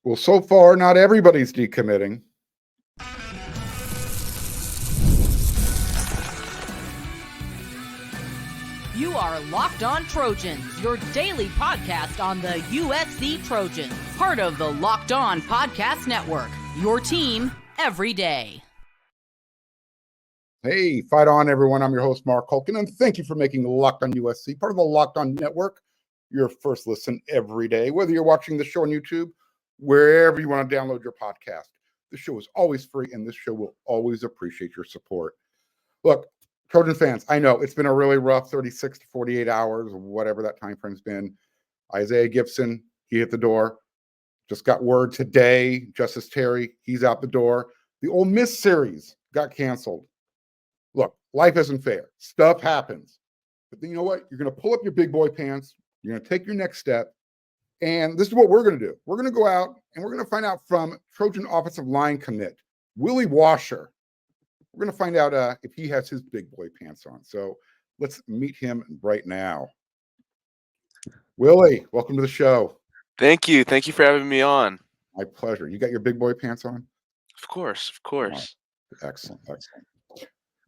Well, so far, not everybody's decommitting. You are Locked On Trojans, your daily podcast on the USC Trojans, part of the Locked On Podcast Network, your team every day. Hey, fight on, everyone. I'm your host, Mark Culkin, and thank you for making Locked On USC, part of the Locked On Network, your first listen every day, whether you're watching the show on YouTube, wherever you want to download your podcast. The show is always free, and this show will always appreciate your support. Look, Trojan fans, I know it's been a really rough 36 to 48 hours, whatever that time frame's been. Isaiah Gibson, he hit the door. Just got word today, Justice Terry, he's out the door. The Ole Miss series got canceled. Look, life isn't fair. Stuff happens. But then you know what? You're going to pull up your big boy pants. You're going to take your next step. And this is what we're going to do. We're going to go out and we're going to find out from Trojan offensive line commit, Willi Wascher. We're going to find out if he has his big boy pants on. So let's meet him right now. Willi, welcome to the show. Thank you. Thank you for having me on. My pleasure. You got your big boy pants on? Of course. Of course. Oh, excellent. Excellent.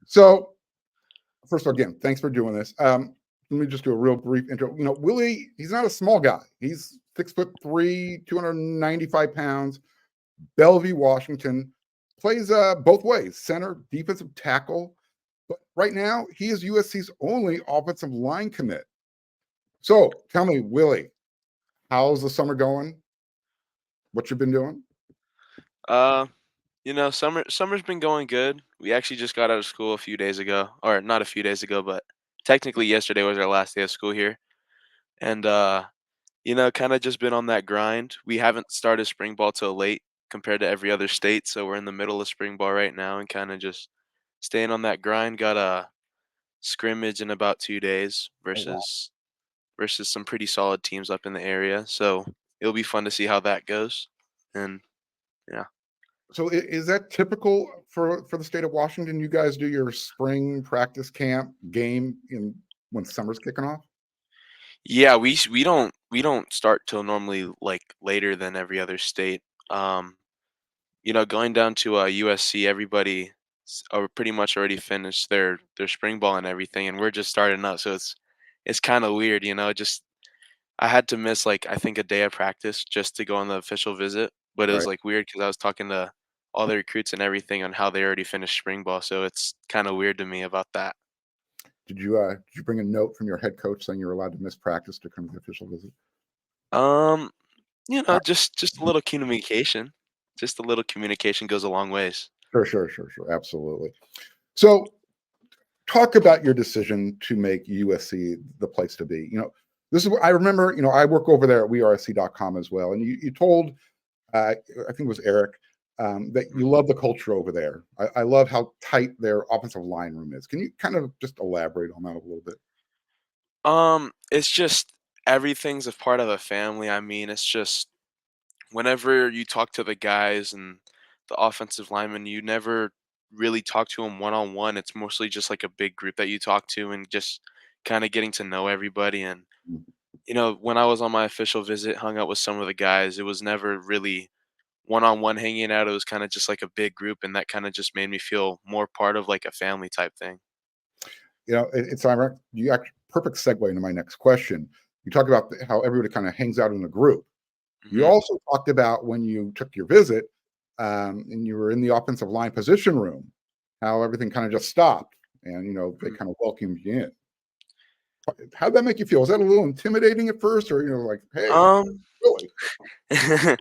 So first of all, again, thanks for doing this. Let me just do a real brief intro. You know, Willi, he's not a small guy. He's 6'3", 295 pounds, Bellevue, Washington. Plays both ways, center, defensive tackle. But right now, he is USC's only offensive line commit. So tell me, Willi, how's the summer going? What you've been doing? Summer's been going good. We actually just got out of school a few days ago, or not a few days ago, but technically yesterday was our last day of school here. And kind of just been on that grind. We haven't started spring ball till late compared to every other state, so we're in the middle of spring ball right now and kind of just staying on that grind. Got a scrimmage in about 2 days versus some pretty solid teams up in the area. So it'll be fun to see how that goes. And yeah. So is that typical for the state of Washington? You guys do your spring practice camp game when summer's kicking off? Yeah, we don't start till normally like later than every other state. Going down to USC, everybody pretty much already finished their spring ball and everything, and we're just starting up. So it's kind of weird, Just I had to miss like I think a day of practice just to go on the official visit, but it was Right. like weird because I was talking to all the recruits and everything on how they already finished spring ball. So it's kind of weird to me about that. Did you bring a note from your head coach saying you're allowed to miss practice to come to the official visit? Um, just a little communication. Just a little communication goes a long ways. Sure. Absolutely. So talk about your decision to make USC the place to be. This is what I remember, I work over there at wersc.com as well. And you told, I think it was Eric, that you love the culture over there. I love how tight their offensive line room is. Can you kind of just elaborate on that a little bit? It's just everything's a part of a family. I mean, it's just whenever you talk to the guys and the offensive linemen, you never really talk to them one on one. It's mostly just like a big group that you talk to and just kind of getting to know everybody. And when I was on my official visit, hung out with some of the guys, it was never really one on one hanging out. It was kind of just like a big group, and that kind of just made me feel more part of like a family type thing. It's ironic. You actually perfect segue into my next question. You talk about how everybody kind of hangs out in a group. You Mhm. also talked about when you took your visit and you were in the offensive line position room, how everything kind of just stopped and, they kind of welcomed you in. How'd that make you feel? Was that a little intimidating at first or, like, hey, Um, really?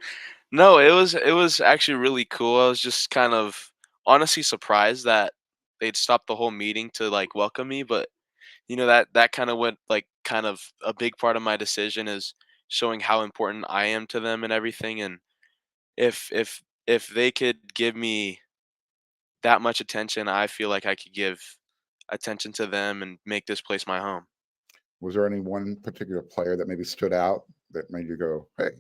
no, it was actually really cool. I was just kind of honestly surprised that they'd stop the whole meeting to like welcome me, but that kind of went like kind of a big part of my decision is showing how important I am to them and everything. And if they could give me that much attention, I feel like I could give attention to them and make this place my home. Was there any one particular player that maybe stood out that made you go, hey?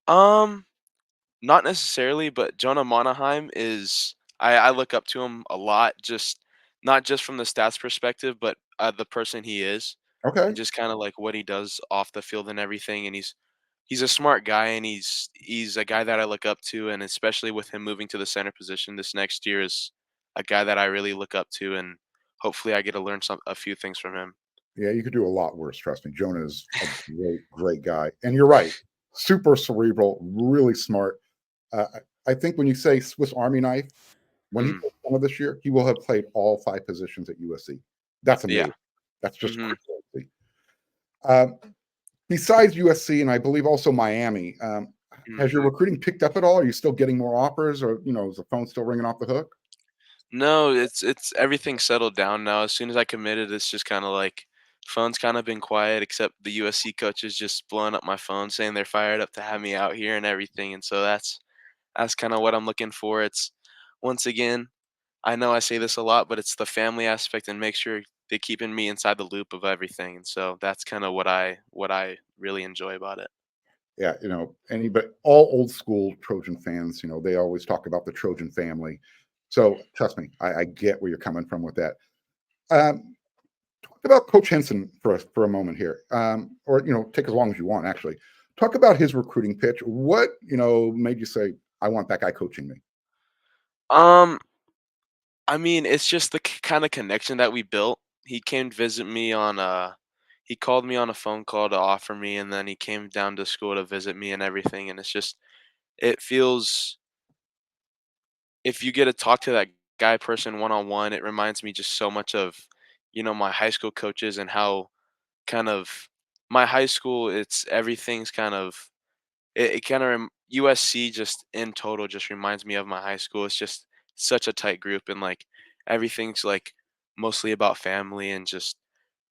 Um, Not necessarily, but Jonah Monaheim is I look up to him a lot, just not just from the stats perspective, but the person he is, Okay. and just kind of like what he does off the field and everything. And he's he's a smart guy, and he's a guy that I look up to, and especially with him moving to the center position this next year is a guy that I really look up to, and hopefully I get to learn a few things from him. Yeah, you could do a lot worse, trust me. Jonah is a great guy. And you're right, super cerebral, really smart. I think when you say Swiss Army knife, when he Mm, plays center this year, he will have played all 5 positions at USC. That's yeah. amazing. That's just Hmm. crazy. Um, Besides USC and I believe also Miami, has your recruiting picked up at all? Are you still getting more offers, or is the phone still ringing off the hook? No, it's everything settled down now. As soon as I committed, it's just kind of like phone's kind of been quiet, except the USC coaches just blowing up my phone saying they're fired up to have me out here and everything. And so that's kind of what I'm looking for. It's once again, I know I say this a lot, but it's the family aspect and make sure they're keeping me inside the loop of everything. And so that's kind of what I really enjoy about it. Yeah, anybody, all old school Trojan fans, they always talk about the Trojan family. So trust me, I get where you're coming from with that. Um, Talk about Coach Henson for a moment here, or take as long as you want. Actually, talk about his recruiting pitch. What made you say, "I want that guy coaching me"? Um, I mean, it's just the kind of connection that we built. He came to visit me on he called me on a phone call to offer me, and then he came down to school to visit me and everything. And it's just it feels if you get to talk to that guy person one on one, it reminds me just so much of my high school coaches and how kind of my high school. It's everything's kind of it kind of USC just in total just reminds me of my high school. It's just such a tight group, and like everything's like mostly about family, and just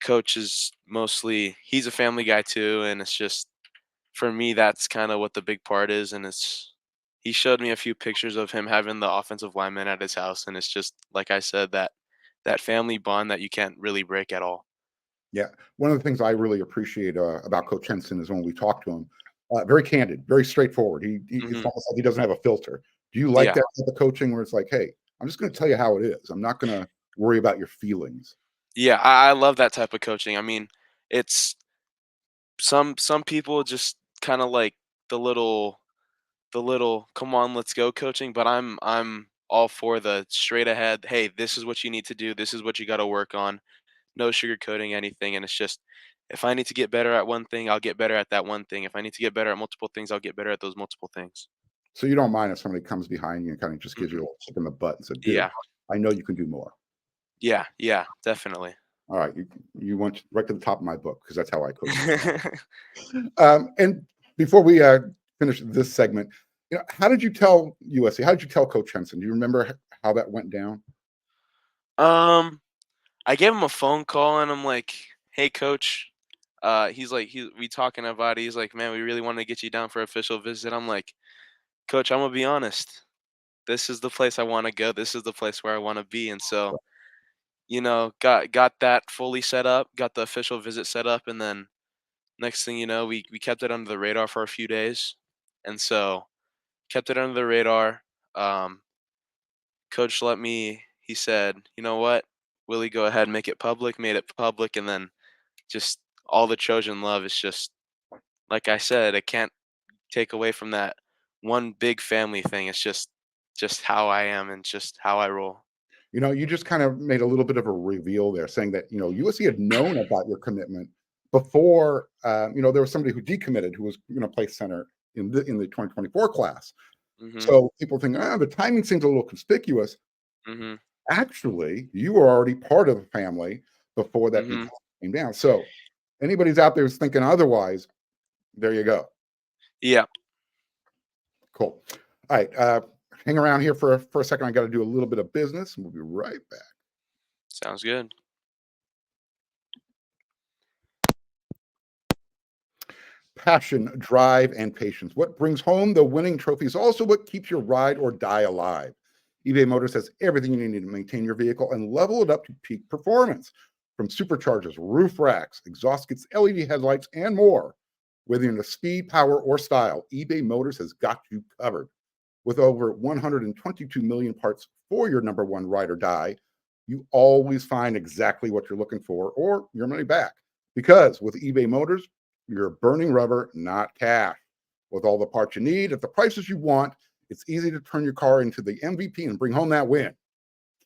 coach is mostly he's a family guy too, and it's just for me that's kind of what the big part is. And it's he showed me a few pictures of him having the offensive lineman at his house, and it's just like I said, that family bond that you can't really break at all. Yeah, one of the things I really appreciate about Coach Henson is when we talk to him, very candid, very straightforward. It's Hmm. almost like he doesn't have a filter. Do you like Yeah. that type of coaching where it's like, "Hey, I'm just going to tell you how it is. I'm not going to worry about your feelings." Yeah, I love that type of coaching. I mean, it's some people just kind of like the little come on let's go coaching, but I'm all for the straight ahead, hey, this is what you need to do, this is what you got to work on, no sugarcoating anything. And it's just if I need to get better at one thing, I'll get better at that one thing. If I need to get better at multiple things, I'll get better at those multiple things. So you don't mind if somebody comes behind you and kind of just gives you a Hmm. little kick in the butt and said, "Dude, Yeah, I know you can do more." yeah, definitely. All right, you went right to the top of my book because that's how I coach. And before we finish this segment, how did you tell USC? How did you tell Coach Henson? Do you remember how that went down? um I gave him a phone call, and I'm like, hey coach, he's like we talking about it. He's like, man, we really want to get you down for official visit. I'm like, coach, I'm gonna be honest. This is the place I want to go. This is the place where I want to be. And so, got that fully set up, got the official visit set up, and then next thing you know, we kept it under the radar for a few days. And so kept it under the radar. Um, Coach let me he said, you know what, Willie, go ahead and make it public, made it public, and then just all the Trojan love is just like I said, I can't take away from that one big family thing. It's just how I am and just how I roll. You just kind of made a little bit of a reveal there, saying that USC had known about your commitment before. There was somebody who decommitted who was going to play center in the 2024 class. Mhm. So people think, the timing seems a little conspicuous. Mhm. Actually, you were already part of the family before that Mhm. decommitment came down. So anybody's out there who's thinking otherwise, there you go. Yeah, Cool. All right. Hang around here for a second. I got to do a little bit of business, and we'll be right back. sounds good. Passion, drive, and patience. What brings home the winning trophy is also what keeps your ride or die alive. eBay Motors has everything you need to maintain your vehicle and level it up to peak performance. From superchargers, roof racks, exhaust kits, LED headlights, and more. Whether you're into speed, power, or style, eBay Motors has got you covered. With over 122 million parts for your number one ride or die, you always find exactly what you're looking for or your money back. Because with eBay Motors, you're burning rubber, not cash. With all the parts you need at the prices you want, it's easy to turn your car into the MVP and bring home that win.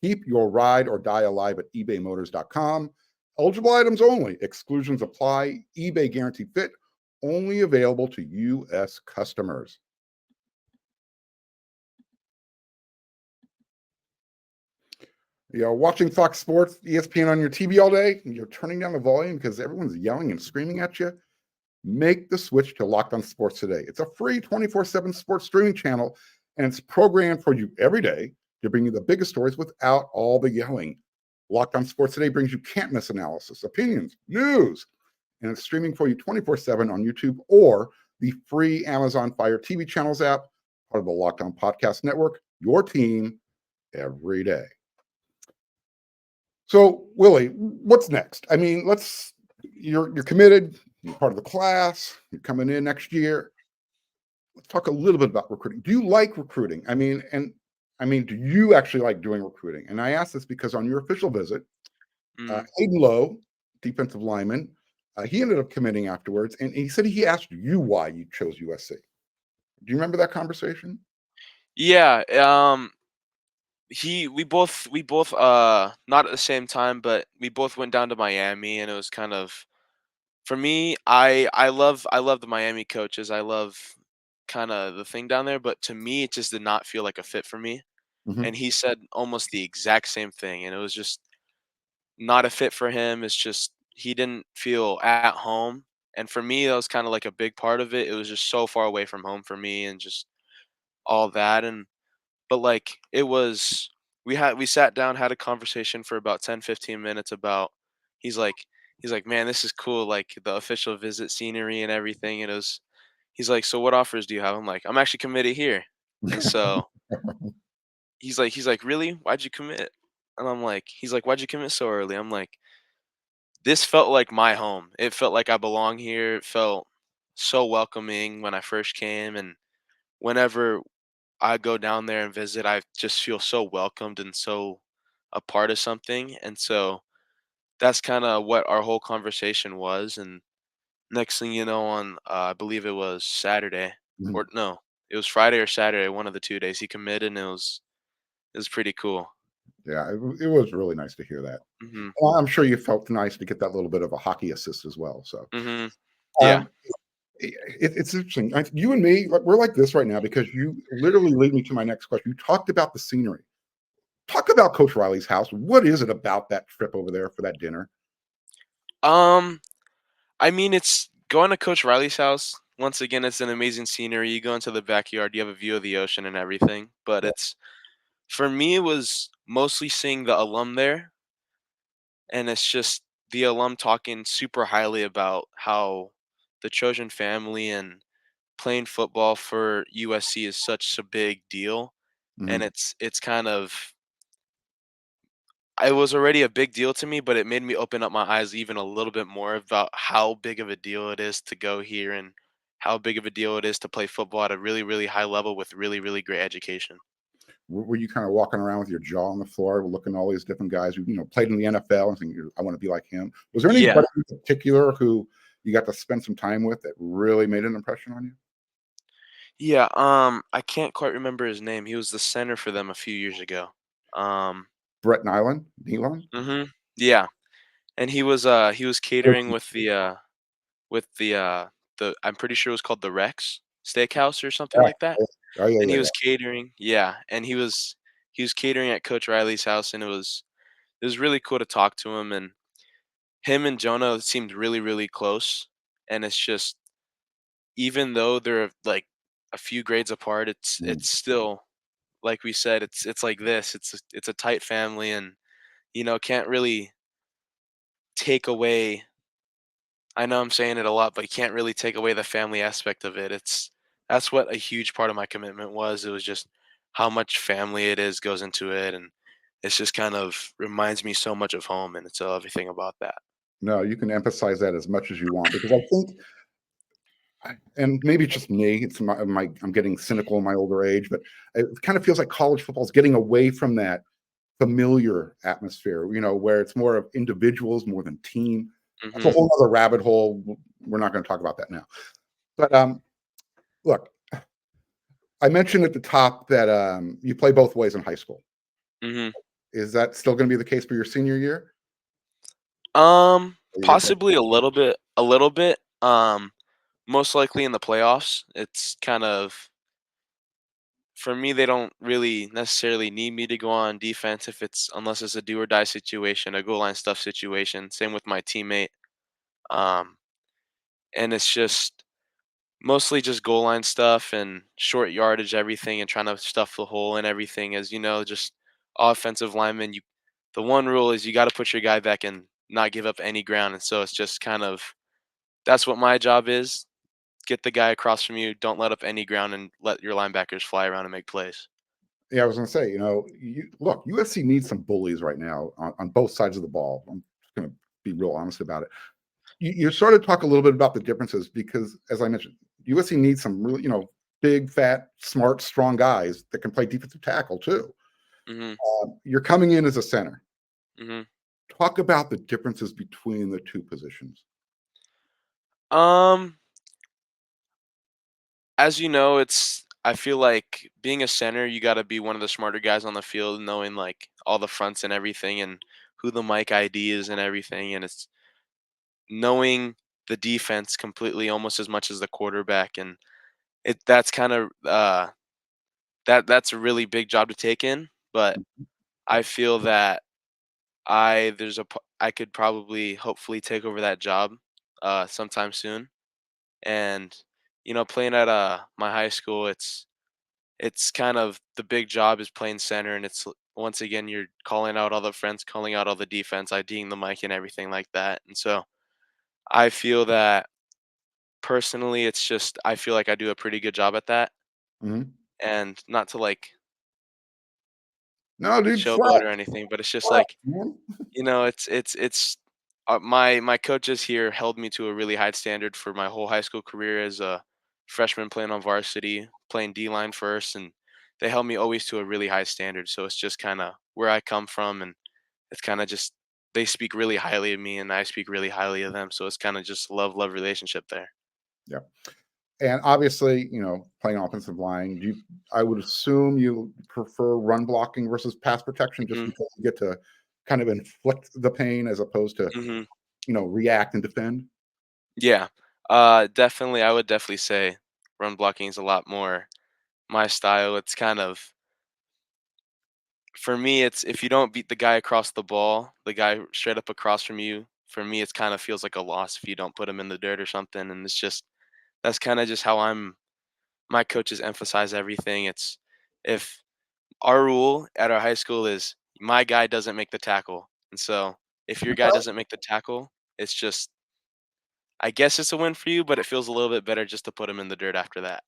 Keep your ride or die alive at ebaymotors.com. Eligible items only. Exclusions apply. eBay Guaranteed Fit only available to U.S. customers. You're watching Fox Sports, ESPN on your TV all day, and you're turning down the volume because everyone's yelling and screaming at you. Make the switch to Locked On Sports today. It's a free 24/7 sports streaming channel, and it's programmed for you every day to bring you the biggest stories without all the yelling. Locked On Sports Today brings you can't-miss analysis, opinions, news, and it's streaming for you 24/7 on YouTube or the free Amazon Fire TV channels app, part of the Locked On Podcast Network, your team every day. So, Willi, what's next? I mean, you're committed, you're part of the class, you're coming in next year. Let's talk a little bit about recruiting. Do you like recruiting? I mean, do you actually like doing recruiting? And I ask this because on your official visit, Aiden Lowe, defensive lineman, he ended up committing afterwards, and he said he asked you why you chose USC. Do you remember that conversation? Yeah. We both not at the same time, but we both went down to Miami, and it was kind of, for me, I love the Miami coaches. I love kind of the thing down there, but to me it just did not feel like a fit for me. Mm-hmm. And he said almost the exact same thing, and it was just not a fit for him. It's just he didn't feel at home. And for me, that was kind of like a big part of it. It was just so far away from home for me and just all that. And but like it was, we sat down, had a conversation for about 10-15 minutes about, he's like man, this is cool, like the official visit scenery and everything. And it was, he's like, so what offers do you have? I'm like, I'm actually committed here. And so he's like, really? Why'd you commit? And I'm like, he's like, why'd you commit so early? I'm like, this felt like my home. It felt like I belong here. It felt so welcoming when I first came, and whenever I go down there and visit, I just feel so welcomed and so a part of something. And so that's kind of what our whole conversation was. And next thing you know, on I believe it was Saturday, Mhm. or no, it was Friday or Saturday, one of the 2 days, he committed, and it was pretty cool. Yeah, it was really nice to hear that. Mhm. Well, I'm sure you felt nice to get that little bit of a hockey assist as well. So, Mhm. Yeah. um, it's interesting. You and me, we're like this right now because you literally lead me to my next question. You talked about the scenery. Talk about Coach Riley's house. What is it about that trip over there for that dinner? Um, I mean, it's going to Coach Riley's house. Once again, it's an amazing scenery. You go into the backyard, you have a view of the ocean and everything. But Yeah. it's, for me, it was mostly seeing the alum there, and it's just the alum talking super highly about how the Trojan family and playing football for USC is such a big deal. And Mhm. it's kind of, it was already a big deal to me, but it made me open up my eyes even a little bit more about how big of a deal it is to go here, and how big of a deal it is to play football at a really, really high level with really, really great education. Were you kind of walking around with your jaw on the floor, looking at all these different guys who played in the NFL and thinking, "I want to be like him"? Was there Yeah. anybody in particular who you got to spend some time with that really made an impression on you? Yeah, I can't quite remember his name. He was the center for them a few years ago. Um, Brett Nyland, Nealon? mhm. Yeah. And he was catering with with the the I'm pretty sure it was called the Rex Steakhouse or something Yeah. like that. Oh, yeah, And yeah, he yeah. was catering, yeah, and he was catering at Coach Riley's house, and it was really cool to talk to him. And him and Jonah seemed really, really close. And it's just, even though they're like a few grades apart, Mm. it's still, like we said, it's like this. It's a tight family, and can't really take away. I know I'm saying it a lot, but you can't really take away the family aspect of it. That's what a huge part of my commitment was. It was just how much family it is goes into it, and it's just kind of reminds me so much of home, and it's everything about that. No, you can emphasize that as much as you want because I think, and maybe it's just me, it's I'm getting cynical in my older age, but it kind of feels like college football is getting away from that familiar atmosphere, where it's more of individuals more than team. That's a Mhm. whole other rabbit hole. We're not going to talk about that now. But Look, I mentioned at the top that you play both ways in high school. Hmm. Is that still going to be the case for your senior year? Or you gonna play- Possibly a little bit, a little bit. Most likely in the playoffs. It's kind of for me. They don't really necessarily need me to go on defense if it's unless it's a do or die situation, a goal line stuff situation. Same with my teammate. Um, and it's just mostly just goal line stuff and short yardage, everything, and trying to stuff the hole and everything. As you know, just offensive linemen. The one rule is you got to put your guy back and not give up any ground. And so it's just kind of that's what my job is. Get the guy across from you. Don't let up any ground and let your linebackers fly around and make plays. Yeah, I was going to say, look, USC needs some bullies right now on both sides of the ball. I'm just going to be real honest about it. You started to talk a little bit about the differences because, as I mentioned, USC needs some really, big, fat, smart, strong guys that can play defensive tackle too. Hmm. You're coming in as a center. Hmm. Talk about the differences between the two positions. Um, as you know, it's I feel like being a center, you got to be one of the smarter guys on the field, knowing like all the fronts and everything, and who the mic ID is and everything, and it's knowing the defense completely, almost as much as the quarterback, and that's kind of that's a really big job to take in. But I feel that I could probably hopefully take over that job sometime soon. And playing at my high school, it's kind of the big job is playing center, and once again you're calling out all the friends, calling out all the defense, IDing the mic and everything like that. And so I feel that personally, it's just I feel like I do a pretty good job at that, Mhm. and not to like No, dude, showboat flex, or anything, but it's just flex, like man. it's my coaches here held me to a really high standard for my whole high school career as a freshman playing on varsity, playing D line first, and they held me always to a really high standard. So it's just kind of where I come from, and it's kind of just they speak really highly of me, and I speak really highly of them. So it's kind of just love relationship there. Yeah. And obviously, playing offensive line, I would assume you prefer run blocking versus pass protection just Hmm. because you get to kind of inflict the pain as opposed to, Hmm. react and defend. Yeah. Definitely. I would definitely say run blocking is a lot more my style. It's kind of for me, it's if you don't beat the guy across the ball, the guy straight up across from you, for me, it's kind of feels like a loss if you don't put him in the dirt or something. And it's just that's kind of just how my coaches emphasize everything. It's if our rule at our high school is my guy doesn't make the tackle. And so if your guy doesn't make the tackle, it's just I guess it's a win for you, but it feels a little bit better just to put him in the dirt after that.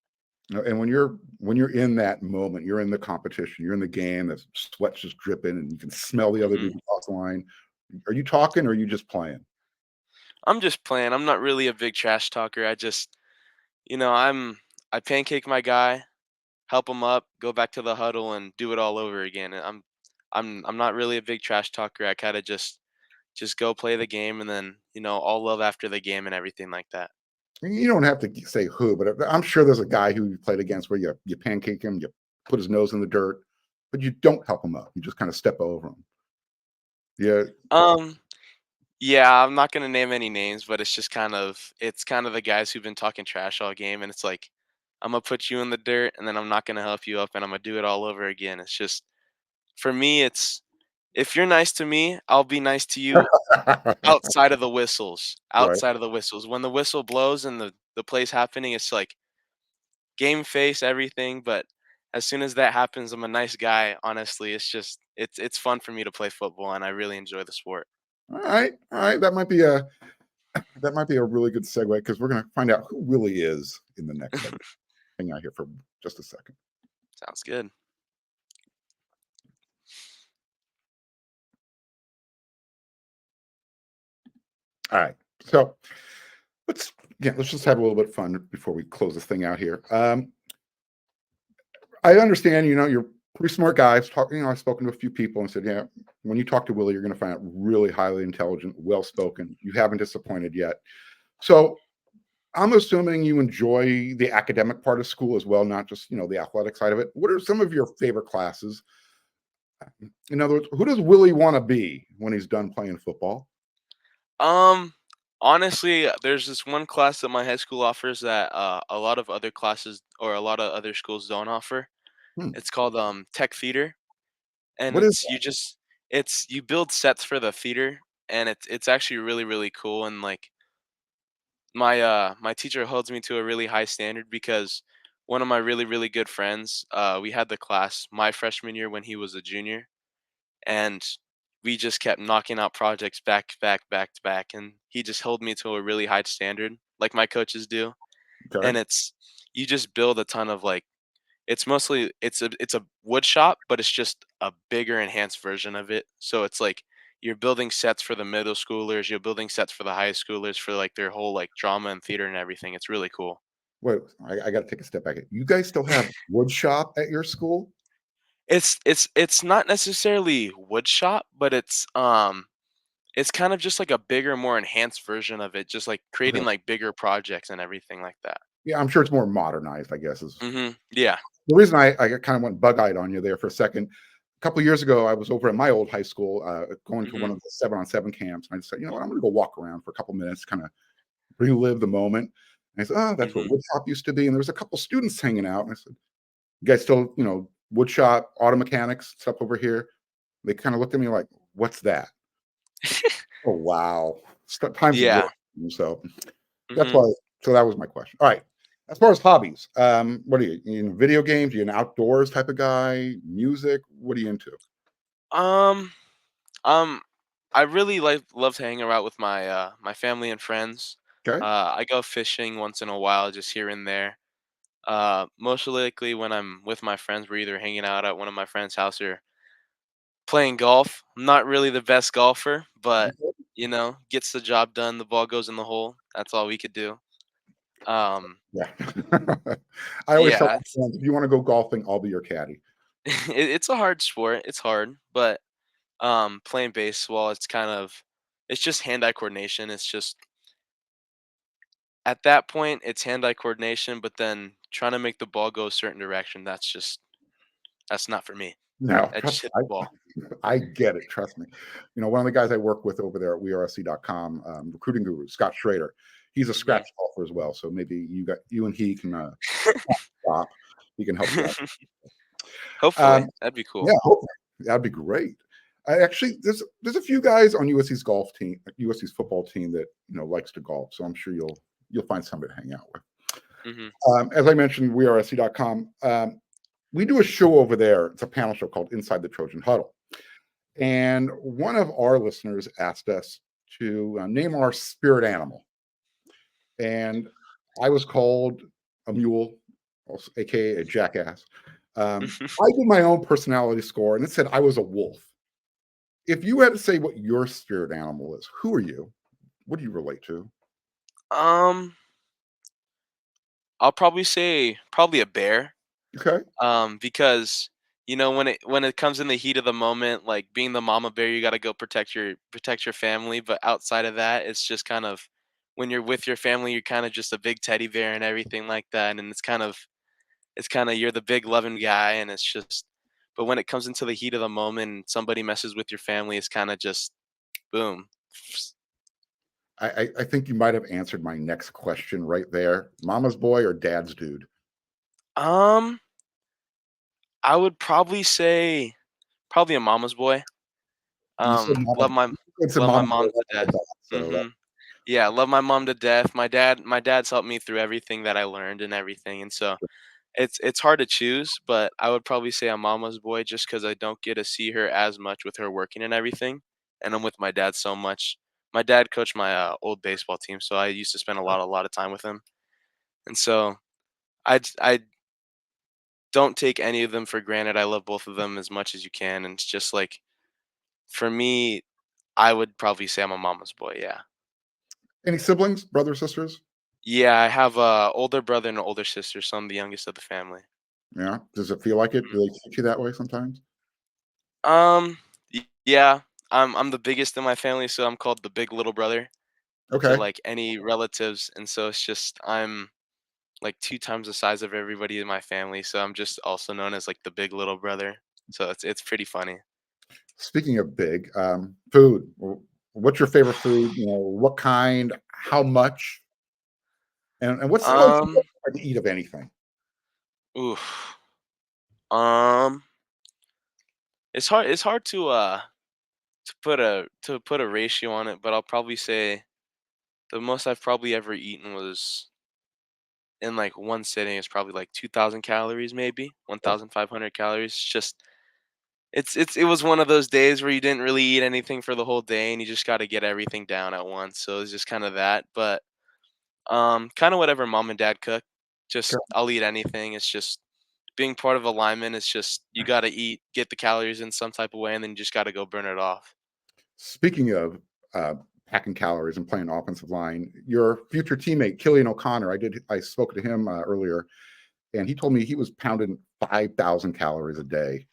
And when you're in that moment, you're in the competition, you're in the game, the sweat's just dripping, and you can smell the other Hmm. dude across the line. Are you talking or are you just playing? I'm just playing. I'm not really a big trash talker. I pancake my guy, help him up, go back to the huddle, and do it all over again. And I'm not really a big trash talker. I kind of just go play the game, and then all love after the game and everything like that. You don't have to say who, but I'm sure there's a guy who you played against where you pancake him, you put his nose in the dirt, but you don't help him up. You just kind of step over him. Yeah. Um, yeah, I'm not gonna name any names, but it's kind of the guys who've been talking trash all game, and it's like I'm gonna put you in the dirt, and then I'm not gonna help you up, and I'm gonna do it all over again. It's just for me, it's if you're nice to me, I'll be nice to you outside of the whistles. Right. Outside of the whistles. When the whistle blows and the play's happening, it's like game face, everything. But as soon as that happens, I'm a nice guy. Honestly, it's fun for me to play football, and I really enjoy the sport. All right. All right. That might be a really good segue because we're going to find out who Willie is in the next segment. Hang out here for just a second. Sounds good. All right. So let's just have a little bit of fun before we close this thing out here. I understand, you're a pretty smart guy. I've spoken to a few people and said, yeah, when you talk to Willie, you're going to find out really highly intelligent, well-spoken. You haven't disappointed yet. So I'm assuming you enjoy the academic part of school as well, not just, the athletic side of it. What are some of your favorite classes? In other words, who does Willie want to be when he's done playing football? Um, Honestly, there's this one class that my high school offers that a lot of other classes or a lot of other schools don't offer. Hmm. It's called tech theater, and What is it's you build sets for the theater, and it's actually really really cool. And like my teacher holds me to a really high standard because one of my really really good friends, we had the class my freshman year when he was a junior, and we just kept knocking out projects back to back, back to back, and he just held me to a really high standard, like my coaches do. that? Okay. And it's you just build a ton of like it's a wood shop, but it's just a bigger enhanced version of it. So it's like you're building sets for the middle schoolers, you're building sets for the high schoolers for like their whole like drama and theater and everything. It's really cool. Wait, I got to take a step back. You guys still have wood shop at your school? It's not necessarily wood shop, but it's kind of just like a bigger, more enhanced version of it, just like Okay. creating like bigger projects and everything like that. Yeah, I'm sure it's more modernized, I guess, is Yeah. the reason I kind of went bug-eyed on you there for a second. A couple of years ago, I was over at my old high school, going to one Mhm. of the 7-on-7 camps, and I just said, you know what, I'm going to go walk around for a couple minutes, kind of relive the moment. And I said, oh, that's what Mhm. wood shop used to be. And there was a couple students hanging out. And I said, you guys still, wood shop, auto mechanics, stuff over here? They kind of looked at me like, what's that? Oh, wow. Times have Yeah. changed. So that's Mhm. why. So that was my question. All right. As far as hobbies, what are you in video games? Are you an outdoors type of guy? Music? What are you into? Um, um, I really love to hang around with my family and friends. Okay. I go fishing once in a while, just here and there. Most likely when I'm with my friends, we're either hanging out at one of my friends' house or playing golf. I'm not really the best golfer, but gets the job done. The ball goes in the hole. That's all we could do. Um, Yeah. I always tell yeah, my friends, if you want to go golfing, I'll be your caddy. it's a hard sport. It's hard, but playing baseball, it's just hand-eye coordination. It's just at that point, it's hand-eye coordination, but then trying to make the ball go a certain direction, that's not for me. No, I just hit the ball. I get it. Trust me. One of the guys I work with over there at wearesc.com, recruiting guru, Scott Schrader, he's a Mhm. scratch golfer as well. So maybe you and he can stop. He can help you out. Hopefully, Um, that'd be yeah, cool. hopefully. That'd be great. I actually there's a few guys on USC's golf team, USC's football team that likes to golf. So I'm sure you'll find somebody to hang out with. Mhm. As I mentioned, wearesc.com. We do a show over there. It's a panel show called Inside the Trojan Huddle. And one of our listeners asked us to name our spirit animal. And I was called a mule, aka a jackass. I did my own personality score and it said I was a wolf. If you had to say what your spirit animal is, who are you? What do you relate to? Um, I'll probably say probably a bear. Okay. Because when it comes in the heat of the moment, like being the mama bear, you got to go protect your family. But outside of that, it's just kind of when you're with your family, you're kind of just a big teddy bear and everything like that. And it's kind of you're the big loving guy, and it's just. But when it comes into the heat of the moment, and somebody messes with your family, it's kind of just boom. I think you might have answered my next question right there. Mama's boy or dad's dude? Um, I would probably say probably a mama's boy. You said mama. Love my It's a love my mama mom boy. to That's what I death. thought. So Mhm. Yeah, love my mom to death. My dad's helped me through everything that I learned and everything, and so it's hard to choose, but I would probably say I'm mama's boy just because I don't get to see her as much with her working and everything, and I'm with my dad so much. My dad coached my old baseball team, so I used to spend a lot of time with him, and so I don't take any of them for granted. I love both of them as much as you can, and it's just like for me, I would probably say I'm a mama's boy. Yeah. any siblings, brothers, sisters? Yeah, I have a older brother and an older sister, so I'm the youngest of the family. Yeah. Does it feel like it? Mhm. Do they treat you that way sometimes? Yeah, I'm the biggest in my family, so I'm called the big little brother. to Okay. like any relatives, and so it's just I'm like 2 times the size of everybody in my family, so I'm just also known as like the big little brother. So it's pretty funny. Speaking of big, food. What's your favorite food? What kind? How much? And what's the most you Um, like to eat of anything? oof. Um, it's hard to put a ratio on it, but I'll probably say the most I've probably ever eaten was in like one sitting is probably like 2,000 calories, maybe Oh, 1,500 calories. Just it was one of those days where you didn't really eat anything for the whole day, and you just got to get everything down at once. So it's just kind of that, but kind of whatever mom and dad cook. Just okay. I'll eat anything. It's just being part of a lineman. It's just you got to eat, get the calories in some type of way, and then you just got to go burn it off. Speaking of uh, packing calories and playing offensive line, your future teammate Killian O'Connor, I spoke to him earlier, and he told me he was pounding 5,000 calories a day.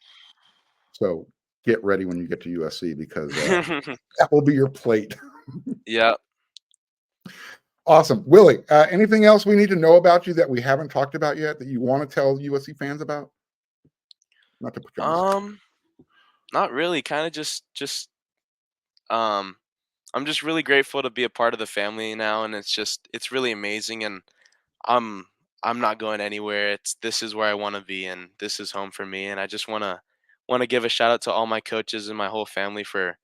So get ready when you get to USC because that will be your plate. Yeah. Awesome. Willi, anything else we need to know about you that we haven't talked about yet that you want to tell USC fans about? Not to put you on the spot. Um, Not really. Kind of um I'm just really grateful to be a part of the family now, and it's really amazing, and I'm I'm not going anywhere. This is where I want to be, and this is home for me, and I just want to give a shout out to all my coaches and my whole family for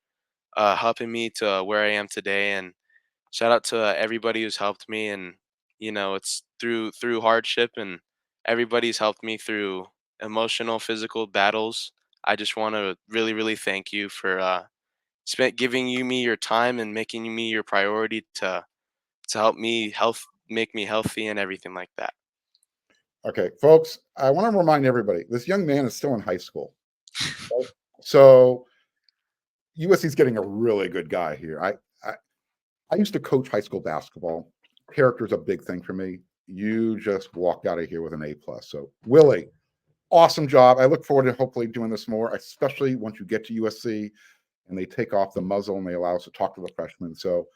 helping me to where I am today, and shout out to everybody who's helped me, and it's through hardship, and everybody's helped me through emotional, physical battles. I just want to really, really thank you for spent giving me your time and making me your priority to help me make me healthy and everything like that. Okay, folks, I want to remind everybody this young man is still in high school. Right? So USC is getting a really good guy here. I used to coach high school basketball. Character is a big thing for me. You just walked out of here with an A plus. So Willi, awesome job. I look forward to hopefully doing this more, especially once you get to USC and they take off the muzzle and they allow us to talk to the freshmen. So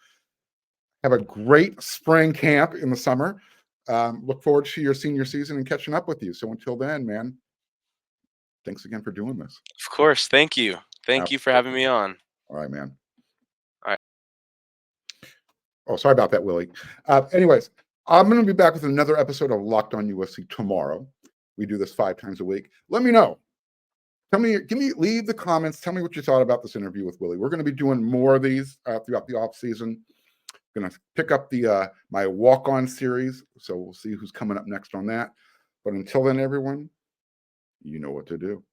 have a great spring camp in the summer. Look forward to your senior season and catching up with you. So until then, man, thanks again for doing this. Of course, thank you. Thank you for Absolutely. having me on. All right, man. All right. Oh, sorry about that, Willi. Anyways, I'm going to be back with another episode of Locked On USC tomorrow. We do this 5 times a week. Let me know. Leave the comments. Tell me what you thought about this interview with Willi. We're going to be doing more of these throughout the off season. Going to pick up the my walk-on series, so we'll see who's coming up next on that. But until then, everyone, you know what to do.